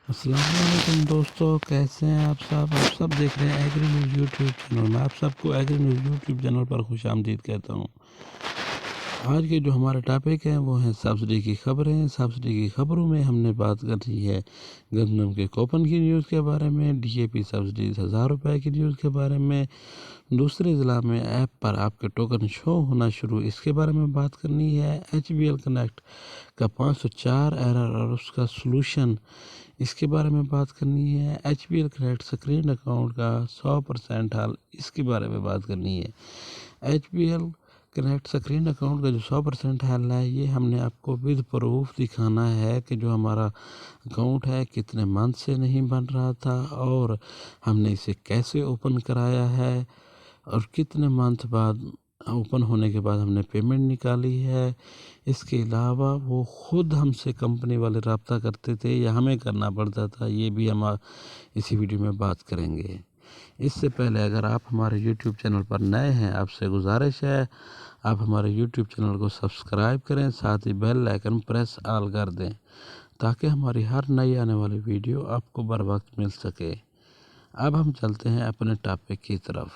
السلام علیکم دوستو، کیسے ہیں آپ سب دیکھ رہے ہیں ایگری نیوز یوٹیوب چینل میں۔ آپ سب کو ایگری نیوز یوٹیوب چینل پر خوش آمدید کہتا ہوں۔ آج کے جو ہمارے ٹاپک ہیں وہ ہیں سبسڈی کی خبریں۔ سبسڈی کی خبروں میں ہم نے بات کر رہی ہے گندم کے کوپن کی نیوز کے بارے میں، ڈی اے پی سبسڈی 1000 روپے کی نیوز کے بارے میں، دوسرے ضلع میں ایپ پر آپ کے ٹوکن شو ہونا شروع، اس کے بارے میں بات کرنی ہے۔ ایچ بی ایل کنیکٹ کا 504 ایرر اور اس کا سلوشن، اس کے بارے میں بات کرنی ہے۔ H B L connect screen account کا 100% حل، اس کے بارے میں بات کرنی ہے۔ H B L connect screen account کا جو 100% حل ہے، یہ ہم نے آپ کو ود پروف دکھانا ہے کہ جو ہمارا اکاؤنٹ ہے کتنے منتھ سے نہیں بن رہا تھا، اور ہم نے اسے کیسے اوپن کرایا ہے، اور کتنے منتھ بعد اوپن ہونے کے بعد ہم نے پیمنٹ نکالی ہے۔ اس کے علاوہ وہ خود ہم سے کمپنی والے رابطہ کرتے تھے یا ہمیں کرنا پڑتا تھا، یہ بھی ہم اسی ویڈیو میں بات کریں گے۔ اس سے پہلے اگر آپ ہمارے یوٹیوب چینل پر نئے ہیں، آپ سے گزارش ہے آپ ہمارے یوٹیوب چینل کو سبسکرائب کریں، ساتھ ہی بیل آئیکن پریس آل کر دیں تاکہ ہماری ہر نئی آنے والی ویڈیو آپ کو بر وقت مل سکے۔ اب ہم چلتے ہیں اپنے ٹاپک کی طرف۔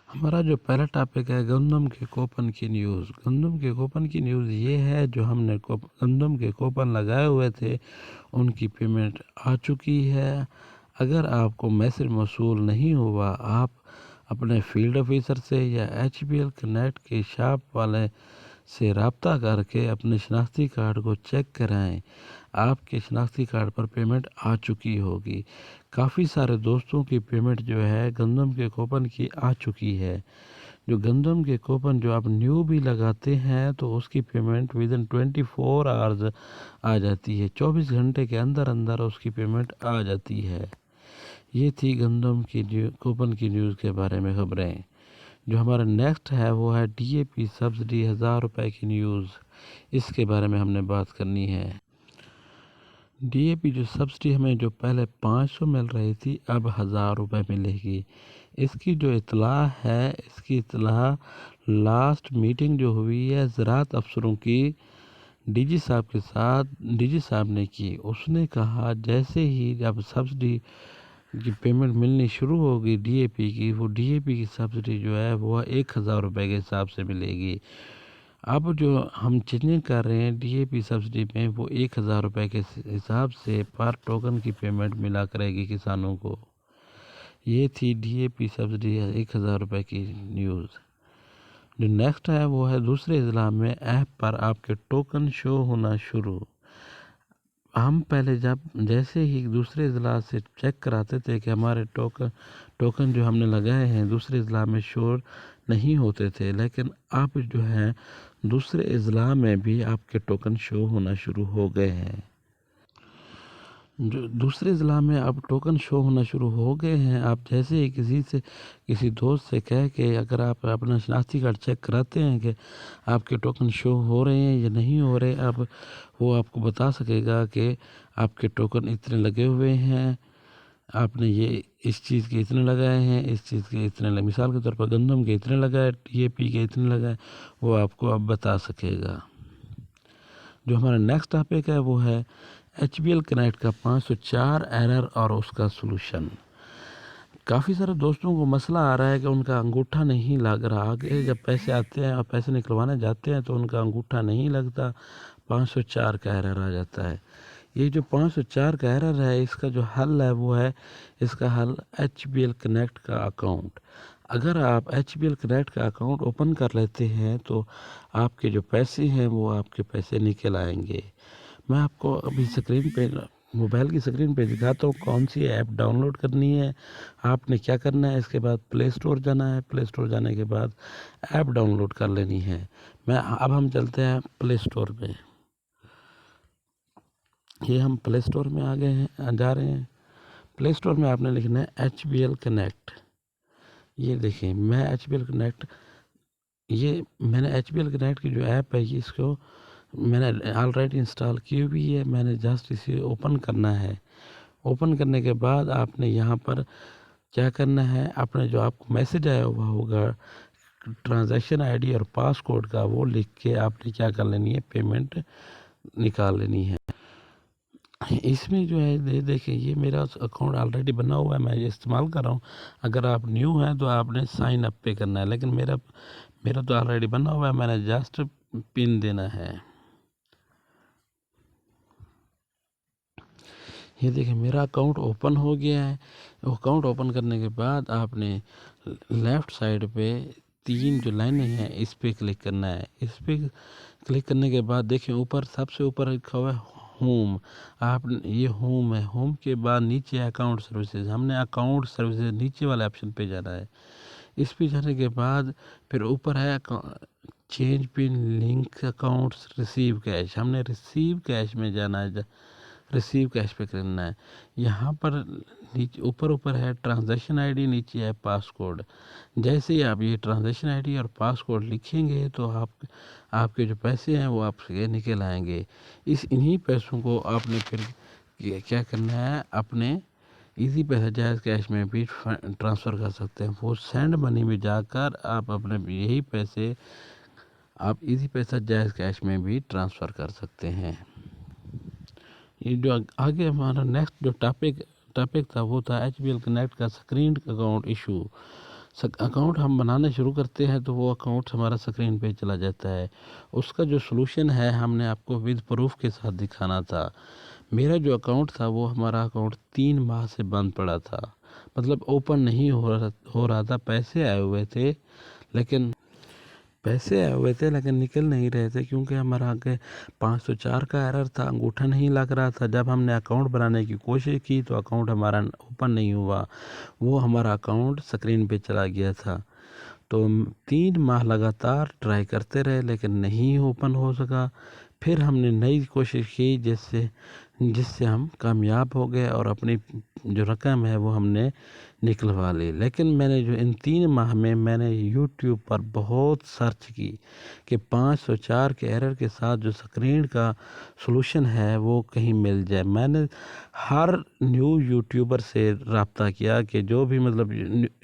ہمارا جو پہلا ٹاپک ہے گندم کے کوپن کی نیوز۔ گندم کے کوپن کی نیوز یہ ہے جو ہم نے گندم کے کوپن لگائے ہوئے تھے ان کی پیمنٹ آ چکی ہے۔ اگر آپ کو میسج موصول نہیں ہوا، آپ اپنے فیلڈ آفیسر سے یا ایچ بی ایل کنیکٹ کے شاپ والے سے رابطہ کر کے اپنے شناختی کارڈ کو چیک کرائیں۔ آپ کے شناختی کارڈ پر پیمنٹ آ چکی ہوگی۔ کافی سارے دوستوں کی پیمنٹ جو ہے گندم کے کوپن کی آ چکی ہے۔ جو گندم کے کوپن جو آپ نیو بھی لگاتے ہیں تو اس کی پیمنٹ ودن 24 آورز آ جاتی ہے، 24 گھنٹے کے اندر اندر اس کی پیمنٹ آ جاتی ہے۔ یہ تھی گندم کی کوپن کی نیوز کے بارے میں خبریں۔ جو ہمارا نیکسٹ ہے وہ ہے ڈی اے پی سبسڈی 1000 روپے کی نیوز، اس کے بارے میں ہم نے بات کرنی ہے۔ ڈی اے پی جو سبسڈی ہمیں جو پہلے 500 مل رہی تھی اب 1000 روپے ملے گی۔ اس کی جو اطلاع ہے، اس کی اطلاع لاسٹ میٹنگ جو ہوئی ہے زراعت افسروں کی ڈی جی صاحب کے ساتھ ڈی جی صاحب نے کی۔ اس نے کہا جیسے ہی جب سبسڈی کی پیمنٹ ملنی شروع ہوگی ڈی اے پی کی، وہ ڈی اے پی کی سبسڈی جو ہے وہ 1000 روپے کے حساب سے ملے گی۔ اب جو ہم چینجنگ کر رہے ہیں ڈی اے پی سبسڈی میں، وہ 1000 روپے کے حساب سے پر ٹوکن کی پیمنٹ ملا کرے گی کسانوں کو۔ یہ تھی ڈی اے پی سبسڈی 1000 روپے کی نیوز۔ جو نیکسٹ ہے وہ ہے دوسرے اضلاع میں ایپ پر آپ کے ٹوکن شو ہونا شروع۔ ہم پہلے جیسے ہی دوسرے اضلاع سے چیک کراتے تھے کہ ہمارے ٹوکن جو ہم نے لگائے ہیں دوسرے اضلاع میں شو نہیں ہوتے تھے، لیکن اب جو ہے دوسرے اضلاع میں بھی آپ کے ٹوکن شو ہونا شروع ہو گئے ہیں۔ جو دوسرے ضلع میں اب ٹوکن شو ہونا شروع ہو گئے ہیں، آپ جیسے ہی کسی دوست سے کہہ کے اگر آپ اپنا شناختی کارڈ چیک کراتے ہیں کہ آپ کے ٹوکن شو ہو رہے ہیں یا نہیں ہو رہے، اب وہ آپ کو بتا سکے گا کہ آپ کے ٹوکن اتنے لگے ہوئے ہیں، آپ نے یہ اس چیز کے اتنے لگائے ہیں، اس چیز کے اتنے مثال کے طور پر گندم کے اتنے لگائے، ٹی اے پی کے اتنے لگائے، وہ آپ کو اب بتا سکے گا۔ جو ہمارا نیکسٹ ٹاپک ہے وہ ہے ایچ بی ایل کنیکٹ کا 504 ایرر اور اس کا سلوشن۔ کافی سارے دوستوں کو مسئلہ آ رہا ہے کہ ان کا انگوٹھا نہیں لگ رہا، آگے جب پیسے آتے ہیں اور پیسے نکلوانے جاتے ہیں تو ان کا انگوٹھا نہیں لگتا، 504 کا ایرر آ جاتا ہے۔ یہ جو 504 کا ایرر ہے، اس کا جو حل ہے وہ ہے اس کا حل ایچ بی ایل کنیکٹ کا اکاؤنٹ۔ اگر آپ ایچ بی ایل کنیکٹ کا اکاؤنٹ اوپن کر لیتے ہیں تو آپ کے جو پیسے ہیں وہ آپ کے پیسے نکل آئیں گے۔ میں آپ کو ابھی موبائل کی سکرین پہ دکھاتا ہوں کون سی ایپ ڈاؤن لوڈ کرنی ہے۔ آپ نے کیا کرنا ہے، اس کے بعد پلے اسٹور جانا ہے، پلے اسٹور جانے کے بعد ایپ ڈاؤن لوڈ کر لینی ہے۔ اب ہم چلتے ہیں پلے اسٹور پہ۔ یہ ہم پلے اسٹور میں آ گئے ہیں، جا رہے ہیں۔ پلے اسٹور میں آپ نے لکھنا ہے ایچ بی ایل کنیکٹ۔ یہ دیکھیں میں ایچ بی ایل کنیکٹ میں نے ایچ بی ایل کنیکٹ کی جو ایپ ہے اس کو میں نے آلریڈی انسٹال کی ہوئی ہے، میں نے جسٹ اسے اوپن کرنا ہے۔ اوپن کرنے کے بعد آپ نے یہاں پر کیا کرنا ہے، اپنے جو آپ کو میسج آیا ہوا ہوگا ٹرانزیکشن آئی ڈی اور پاس کوڈ کا، وہ لکھ کے آپ نے کیا کر لینی ہے، پیمنٹ نکال لینی ہے۔ اس میں جو ہے دیکھیں یہ میرا اکاؤنٹ آلریڈی بنا ہوا ہے، میں یہ استعمال کر رہا ہوں. اگر آپ نیو ہیں تو آپ نے سائن اپ پہ کرنا ہے، لیکن میرا تو آلریڈی بنا ہوا ہے، میں نے جسٹ پن دینا ہے. یہ دیکھیں میرا اکاؤنٹ اوپن ہو گیا ہے. اکاؤنٹ اوپن کرنے کے بعد آپ نے لیفٹ سائڈ پہ 3 جو لائنیں ہیں اس پہ کلک کرنا ہے. اس پہ کلک کرنے کے بعد دیکھیں اوپر سب سے اوپر لکھا ہوا ہے ہوم. یہ ہوم ہے. ہوم کے بعد نیچے اکاؤنٹ سروسز، ہم نے اکاؤنٹ سروسز نیچے والے آپشن پہ جانا ہے. اس پہ جانے کے بعد پھر اوپر ہے چینج پن لنک اکاؤنٹس ریسیو کیش. ہم نے ریسیو کیش میں جانا ہے، ریسیو کیش پہ کرنا ہے. یہاں پر نیچے اوپر ہے ٹرانزیکشن آئی ڈی، نیچے ہے پاس کوڈ. جیسے ہی آپ یہ ٹرانزیکشن آئی ڈی اور پاس کوڈ لکھیں گے تو آپ کے جو پیسے ہیں وہ آپ سے نکل آئیں گے. انہی پیسوں کو آپ نے پھر کیا کرنا ہے، اپنے ایزی پیسہ جائز کیش میں بھی ٹرانسفر کر سکتے ہیں. وہ سینڈ منی میں جا کر آپ اپنے یہی پیسے آپ ایزی پیسہ جائز کیش میں بھی ٹرانسفر کر سکتے ہیں. یہ جو آگے ہمارا نیکسٹ جو ٹاپک تھا وہ تھا ایچ بی ایل کنیکٹ کا سکرین اکاؤنٹ ایشو. اکاؤنٹ ہم بنانا شروع کرتے ہیں تو وہ اکاؤنٹ ہمارا سکرین پہ چلا جاتا ہے. اس کا جو سلوشن ہے ہم نے آپ کو ود پروف کے ساتھ دکھانا تھا. میرا جو اکاؤنٹ تھا وہ ہمارا اکاؤنٹ 3 ماہ سے بند پڑا تھا، مطلب اوپن نہیں ہو رہا تھا. پیسے آئے ہوئے تھے لیکن نکل نہیں رہے تھے، کیونکہ ہمارا آگے 504 کا ایرر تھا، انگوٹھا نہیں لگ رہا تھا. جب ہم نے اکاؤنٹ بنانے کی کوشش کی تو اکاؤنٹ ہمارا اوپن نہیں ہوا، وہ ہمارا اکاؤنٹ سکرین پہ چلا گیا تھا. تو 3 ماہ لگاتار ٹرائی کرتے رہے لیکن نہیں اوپن ہو سکا. پھر ہم نے نئی کوشش کی جس سے ہم کامیاب ہو گئے اور اپنی جو رقم ہے وہ ہم نے نکلوا لی. لیکن میں نے جو ان 3 ماہ میں نے یوٹیوب پر بہت سرچ کی کہ 504 کے ایرر کے ساتھ جو سکرین کا سلوشن ہے وہ کہیں مل جائے. میں نے ہر نیو یوٹیوبر سے رابطہ کیا کہ جو بھی مطلب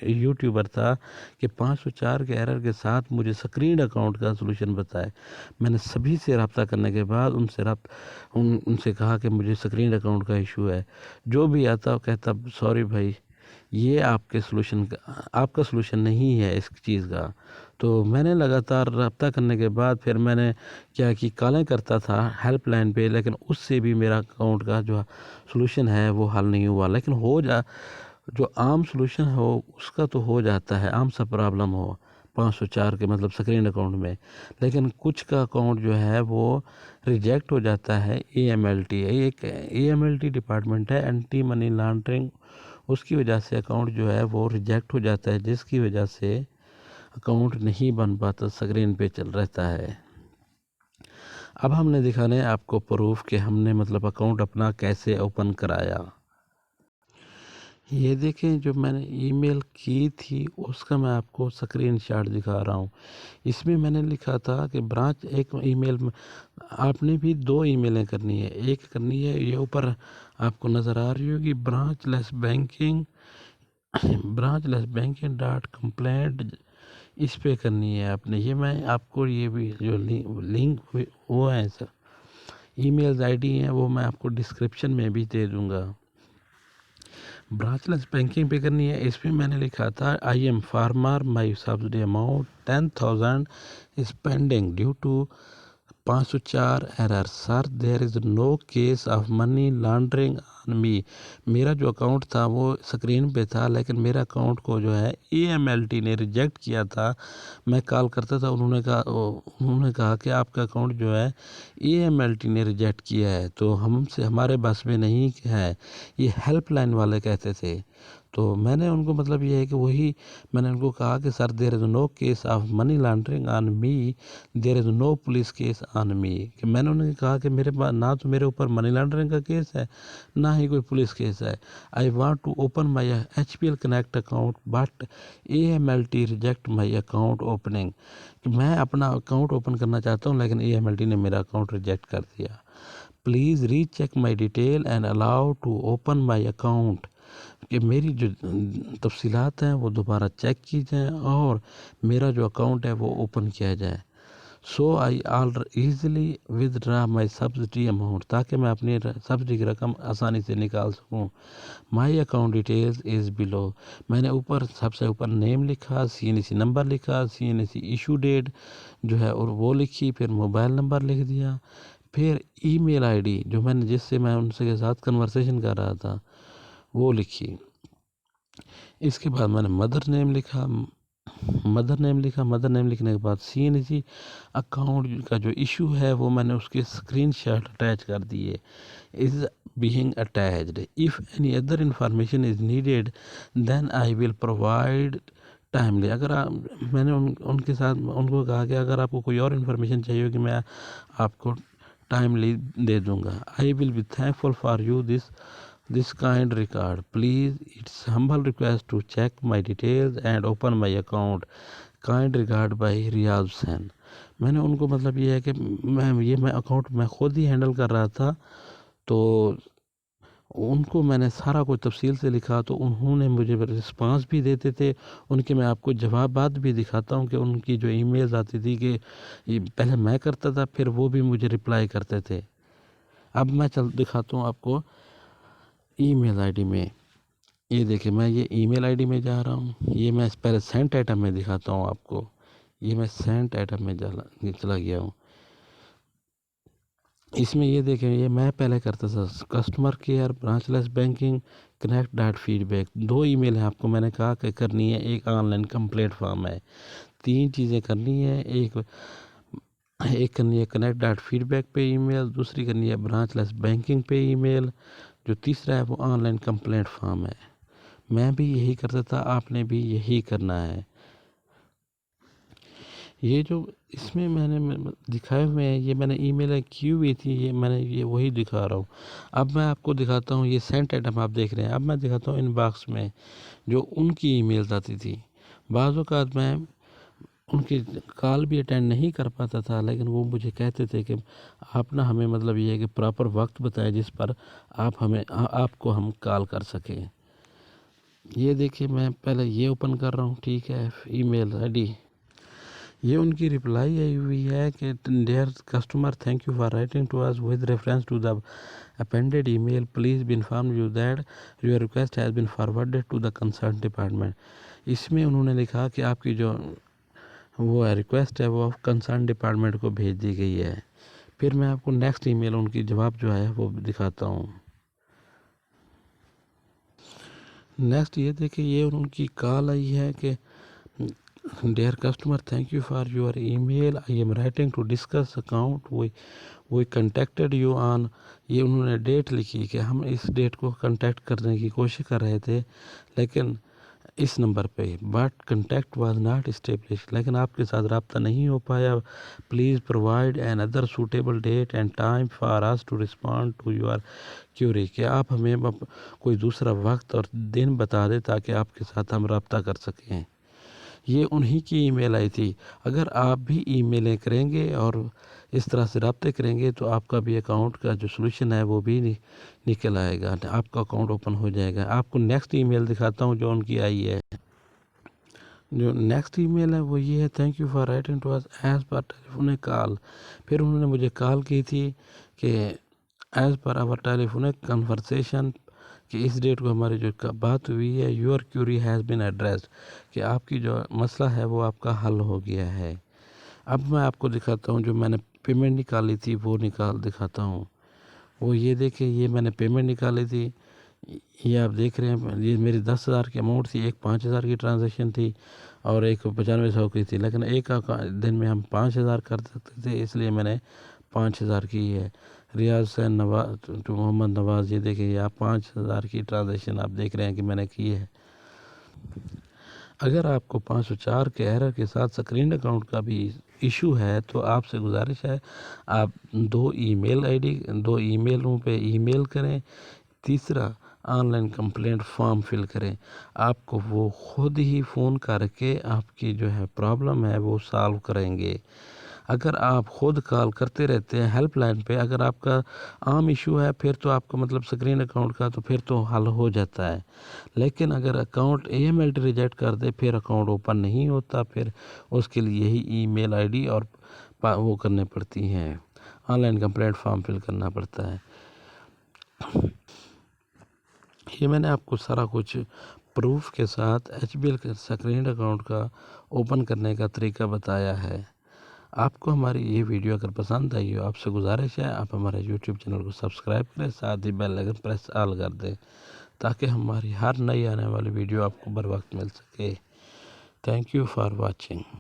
یوٹیوبر تھا کہ 504 کے ایرر کے ساتھ مجھے سکرین اکاؤنٹ کا سلوشن بتائے. میں نے سبھی سے رابطہ کرنے کے بعد ان سے کہا کہ مجھے سکرین اکاؤنٹ کا ایشو ہے. جو بھی آتا وہ کہتا سوری بھائی، یہ آپ کا سلوشن نہیں ہے اس چیز کا. تو میں نے لگاتار رابطہ کرنے کے بعد پھر میں نے کیا کہ کالیں کرتا تھا ہیلپ لائن پہ، لیکن اس سے بھی میرا اکاؤنٹ کا جو سلوشن ہے وہ حل نہیں ہوا. لیکن جو عام سلوشن ہو اس کا تو ہو جاتا ہے، عام سا پرابلم ہو 504 کے مطلب سکرین اکاؤنٹ میں. لیکن کچھ کا اکاؤنٹ جو ہے وہ ریجیکٹ ہو جاتا ہے. ایک AMLT ڈپارٹمنٹ ہے، اینٹی منی لانڈرنگ، اس کی وجہ سے اکاؤنٹ جو ہے وہ ریجیکٹ ہو جاتا ہے، جس کی وجہ سے اکاؤنٹ نہیں بن پاتا، سکرین پہ چل رہتا ہے. اب ہم نے دکھانا ہے آپ کو پروف کہ ہم نے مطلب اکاؤنٹ اپنا کیسے اوپن کرایا. یہ دیکھیں جو میں نے ای میل کی تھی اس کا میں آپ کو سکرین شاٹ دکھا رہا ہوں. اس میں میں نے لکھا تھا کہ برانچ ایک ای میل میں آپ نے بھی 2 ای میلیں کرنی ہے. ایک کرنی ہے یہ اوپر آپ کو نظر آ رہی ہوگی branch-less-banking.complaint، اس پہ کرنی ہے آپ نے. یہ میں آپ کو یہ بھی جو لنک وہ ہے سر ای میلز آئی ڈی ہیں وہ میں آپ کو ڈسکرپشن میں بھی دے دوں گا. برانچ لیس بینکنگ پہ کرنی ہے. اس پہ میں نے لکھا تھا I am farmer my subsidy amount 10,000 is pending due to 504 error sir there is no case of money laundering on me. میرا جو اکاؤنٹ تھا وہ سکرین پہ تھا لیکن میرا اکاؤنٹ کو جو ہے AMLT نے ریجیکٹ کیا تھا. میں کال کرتا تھا، انہوں نے کہا کہ آپ کا اکاؤنٹ جو ہے AMLT نے ریجیکٹ کیا ہے، تو ہمارے بس میں نہیں ہے، یہ ہیلپ لائن والے کہتے تھے. تو میں نے ان کو مطلب یہ ہے کہ میں نے ان کو کہا کہ sir there is no case of money laundering on me, there is no police case on me. کہ میں نے انہیں کہا کہ میرے پاس نہ تو میرے اوپر منی لانڈرنگ کا کیس ہے نہ ہی کوئی پولیس کیس ہے. I want to open my HPL connect account but AMLT reject my account opening. کہ میں اپنا اکاؤنٹ اوپن کرنا چاہتا ہوں لیکن AMLT نے میرا اکاؤنٹ ریجیکٹ کر دیا. Please recheck my detail and allow to open my account. کہ میری جو تفصیلات ہیں وہ دوبارہ چیک کی جائیں اور میرا جو اکاؤنٹ ہے وہ اوپن کیا جائے. سو آئی ایزیلی ودرا مائی سبسڈی اماؤنٹ، تاکہ میں اپنی سبسڈی کی رقم آسانی سے نکال سکوں۔ مائی اکاؤنٹ ڈیٹیلز از بلو، میں نے اوپر سب سے اوپر نیم لکھا، CNC نمبر لکھا، CNC ایشو ڈیٹ جو ہے اور وہ لکھی، پھر موبائل نمبر لکھ دیا، پھر ای میل آئی ڈی جو میں نے جس سے میں ان کے ساتھ کنورسیشن کر رہا تھا وہ لکھی۔ اس کے بعد میں نے مدر نیم لکھا، مدر نیم لکھنے کے بعد CNC اکاؤنٹ کا جو ایشو ہے وہ میں نے اس کے اسکرین شاٹ اٹیچ کر دیے، از being attached. If any other information is needed then I will provide timely. اگر میں نے ان کے ساتھ ان کو کہا کہ اگر آپ کو کوئی اور انفارمیشن چاہیے ہوگی میں آپ کو ٹائملی دے دوں گا۔ I will be thankful for you this kind record. Please, it's humble request to check my details and open my account. Kind regard by ریاض حسین۔ میں نے ان کو مطلب یہ ہے کہ میں اکاؤنٹ میں خود ہی ہینڈل کر رہا تھا، تو ان کو میں نے سارا کچھ تفصیل سے لکھا، تو انہوں نے مجھے رسپانس بھی دیتے تھے ان کے۔ میں آپ کو جوابات بھی دکھاتا ہوں کہ ان کی جو ای میلز آتی تھی کہ پہلے میں کرتا تھا پھر وہ بھی مجھے رپلائی کرتے تھے۔ اب میں دکھاتا ہوں آپ کو ای میل آئی ڈی میں، یہ دیکھیں میں یہ ای میل آئی ڈی میں جا رہا ہوں، یہ میں پہلے سینٹ آئٹم میں دکھاتا ہوں آپ کو، یہ میں سینٹ آئٹم میں چلا گیا ہوں۔ اس میں یہ دیکھیں یہ میں پہلے کرتا تھا customer care branch less banking connect dot feedback, 2 email ہیں آپ کو میں نے کہا کہ کرنی ہے، ایک آن لائن کمپلیٹ فارم ہے، 3 چیزیں کرنی ہے، ایک کرنی ہے کنیکٹ ڈاٹ فیڈ بیک پہ ای میل، دوسری کرنی ہے برانچ لیس بینکنگ پہ ای میل، جو تیسرا ہے وہ آن لائن کمپلیٹ فارم ہے۔ میں بھی یہی کرتا تھا، آپ نے بھی یہی کرنا ہے۔ یہ جو اس میں نے دکھائے ہوئے ہیں یہ میں نے ای میل کی ہوئی تھی، یہ میں نے یہ وہی دکھا رہا ہوں۔ اب میں آپ کو دکھاتا ہوں یہ سینٹ آئٹم آپ دیکھ رہے ہیں، اب میں دکھاتا ہوں ان باکس میں جو ان کی ای میلز آتی تھی۔ بعض اوقات میں ان کی کال بھی اٹینڈ نہیں کر پاتا تھا، لیکن وہ مجھے کہتے تھے کہ آپ نہ ہمیں مطلب یہ ہے کہ پراپر وقت بتائیں جس پر آپ کو ہم کال کر سکیں۔ یہ دیکھیں میں پہلے یہ اوپن کر رہا ہوں، ٹھیک ہے، ای میل آئی ڈی، یہ ان کی رپلائی آئی ہوئی ہے کہ dear customer thank you for writing to us with reference to the appended email please be informed you that your request has been forwarded to the concerned department. اس میں انہوں نے لکھا کہ آپ کی جو وہ ہے ریکویسٹ ہے وہ کنسرن ڈپارٹمنٹ کو بھیج دی گئی ہے۔ پھر میں آپ کو نیکسٹ ای میل ان کی جواب جو ہے وہ دکھاتا ہوں۔ نیکسٹ یہ دیکھیں یہ ان کی کال آئی ہے کہ dear customer thank you for your email I am writing to discuss account we contacted you on, یہ انہوں نے ڈیٹ لکھی کہ ہم اس ڈیٹ کو کنٹیکٹ کرنے کی کوشش کر رہے تھے لیکن اس نمبر پہ، but contact was not establish, لیکن آپ کے ساتھ رابطہ نہیں ہو پایا۔ Please provide another suitable date and time for us to respond to your query, کہ آپ ہمیں کوئی دوسرا وقت اور دن بتا دیں تاکہ آپ کے ساتھ ہم رابطہ کر سکیں۔ یہ انہی کی ای میل آئی تھی۔ اگر آپ بھی ای میلیں کریں گے اور اس طرح سے رابطے کریں گے تو آپ کا بھی اکاؤنٹ کا جو سلوشن ہے وہ بھی نکل آئے گا، آپ کا اکاؤنٹ اوپن ہو جائے گا۔ آپ کو نیکسٹ ای میل دکھاتا ہوں جو ان کی آئی ہے۔ جو نیکسٹ ای میل ہے وہ یہ ہے thank you for writing to us as per telephonic call, پھر انہوں نے مجھے کال کی تھی کہ as per our telephonic conversation کہ اس ڈیٹ کو ہماری جو بات ہوئی ہے your query has been addressed, کہ آپ کی جو مسئلہ ہے وہ آپ کا حل ہو گیا ہے۔ اب میں آپ کو دکھاتا ہوں جو میں نے پیمنٹ نکالی تھی وہ دکھاتا ہوں۔ وہ یہ دیکھیں یہ میں نے پیمنٹ نکالی تھی، یہ آپ دیکھ رہے ہیں، یہ میری 10,000 کی اماؤنٹ تھی، ایک 5,000 کی ٹرانزیکشن تھی اور ایک 9500 کی تھی، لیکن ایک دن میں ہم 5,000 کر سکتے تھے اس لیے میں نے 5,000 کی ہے۔ ریاض حسین محمد نواز، یہ دیکھیں یہ آپ 5,000 کی ٹرانزیکشن آپ دیکھ رہے ہیں کہ میں نے کی ہے۔ اگر آپ کو 504 کے ایرر کے ساتھ سکرین اکاؤنٹ کا بھی ایشو ہے تو آپ سے گزارش ہے آپ 2 ای میلوں پہ ای میل کریں، تیسرا on line complaint form fill کریں، آپ کو وہ خود ہی فون کر کے آپ کی جو ہے پرابلم ہے وہ سالو کریں گے۔ اگر آپ خود کال کرتے رہتے ہیں ہیلپ لائن پہ، اگر آپ کا عام ایشو ہے پھر تو آپ کا مطلب سکرین اکاؤنٹ کا تو پھر تو حل ہو جاتا ہے، لیکن اگر اکاؤنٹ AML ریجیکٹ کر دے پھر اکاؤنٹ اوپن نہیں ہوتا، پھر اس کے لیے یہی ای میل آئی ڈی اور وہ کرنے پڑتی ہیں، آن لائن کا پلیٹ فارم فل کرنا پڑتا ہے۔ یہ میں نے آپ کو سارا کچھ پروف کے ساتھ ایچ بی ایل کے سیکنڈ اکاؤنٹ کا اوپن کرنے کا طریقہ بتایا ہے۔ آپ کو ہماری یہ ویڈیو اگر پسند آئی ہو، آپ سے گزارش ہے آپ ہمارے یوٹیوب چینل کو سبسکرائب کریں، ساتھ ہی بیل آئیکن پریس آل کر دیں تاکہ ہماری ہر نئی آنے والی ویڈیو آپ کو بر وقت مل سکے۔ Thank you for watching.